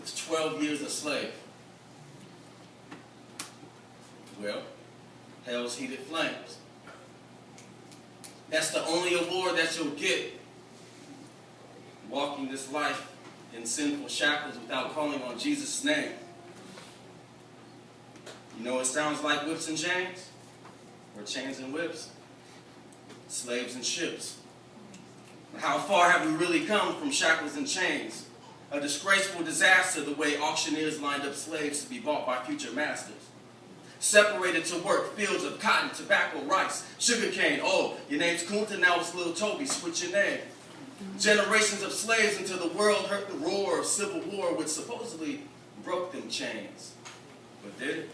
was 12 years a slave. Well, hell's heated flames. That's the only award that you'll get, walking this life in sinful shackles without calling on Jesus' name. You know, it sounds like whips and chains, or chains and whips, slaves and ships. How far have we really come from shackles and chains? A disgraceful disaster, the way auctioneers lined up slaves to be bought by future masters. Separated to work fields of cotton, tobacco, rice, sugarcane. Oh, your name's Kunta, now it's Little Toby, switch your name. Generations of slaves until the world heard the roar of civil war, which supposedly broke them chains. But did it?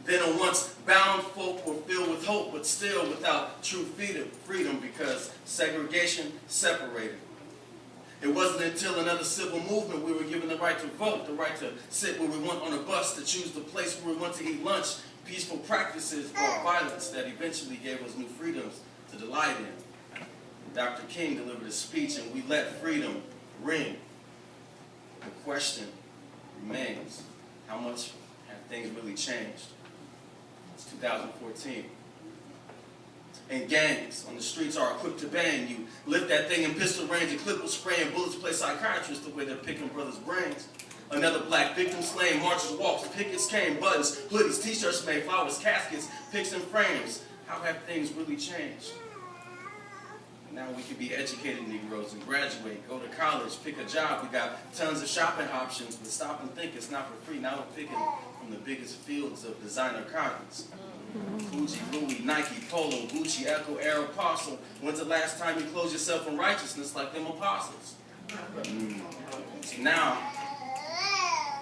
Then a once bound folk were filled with hope, but still without true freedom because segregation separated. It wasn't until another civil movement we were given the right to vote, the right to sit where we want on a bus, to choose the place where we want to eat lunch, peaceful practices or violence that eventually gave us new freedoms to delight in. Dr. King delivered a speech and we let freedom ring. The question remains, how much have things really changed? It's 2014. And gangs on the streets are equipped to bang. You lift that thing in pistol range and clip will spray and bullets play psychiatrists the way they're picking brothers' brains. Another black victim slain, marches, walks, pickets came, buttons, hoodies, t-shirts made, flowers, caskets, pics and frames. How have things really changed? Now we can be educated Negroes and graduate, go to college, pick a job. We got tons of shopping options, but stop and think it's not for free. Now we're picking from the biggest fields of designer cottons. Fuji, Louis, Nike, Polo, Gucci, Echo, Aeropostale. When's the last time you closed yourself in righteousness like them apostles? So now,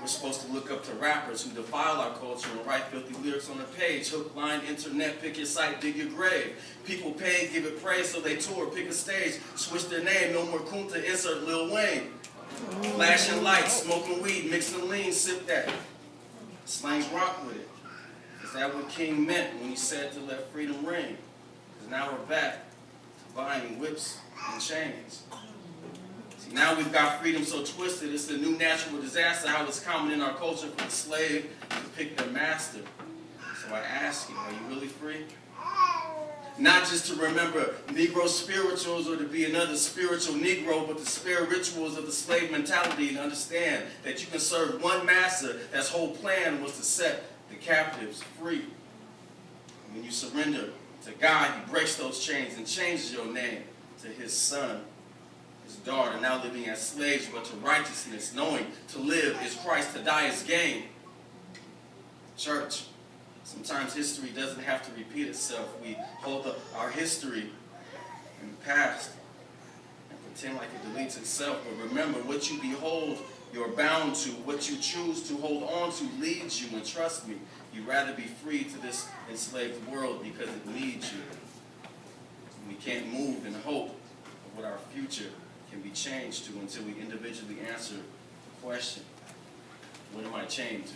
we're supposed to look up to rappers who defile our culture and write filthy lyrics on the page. Hook, line, internet, pick your site, dig your grave. People pay, give it praise, so they tour, pick a stage, switch their name, no more Kunta, insert Lil Wayne. Flashing lights, smoking weed, mixing lean, sip that. Slangs rock with it. Is that what King meant when he said to let freedom ring? Because now we're back to buying whips and chains. See, now we've got freedom so twisted, it's the new natural disaster, how it's common in our culture for the slave to pick their master. So I ask you, are you really free? Not just to remember Negro spirituals or to be another spiritual Negro, but the spare rituals of the slave mentality and understand that you can serve one master. That's whole plan was to set the captives free. When you surrender to God, He breaks those chains and changes your name to His son, His daughter, now living as slaves, but to righteousness, knowing to live is Christ, to die is gain. Church, sometimes history doesn't have to repeat itself. We hold our history in the past and pretend like it deletes itself. But remember, what you behold, you're bound to. What you choose to hold on to leads you. And trust me, you'd rather be free to this enslaved world because it needs you. We can't move in hope of what our future can be changed to until we individually answer the question, what am I chained to?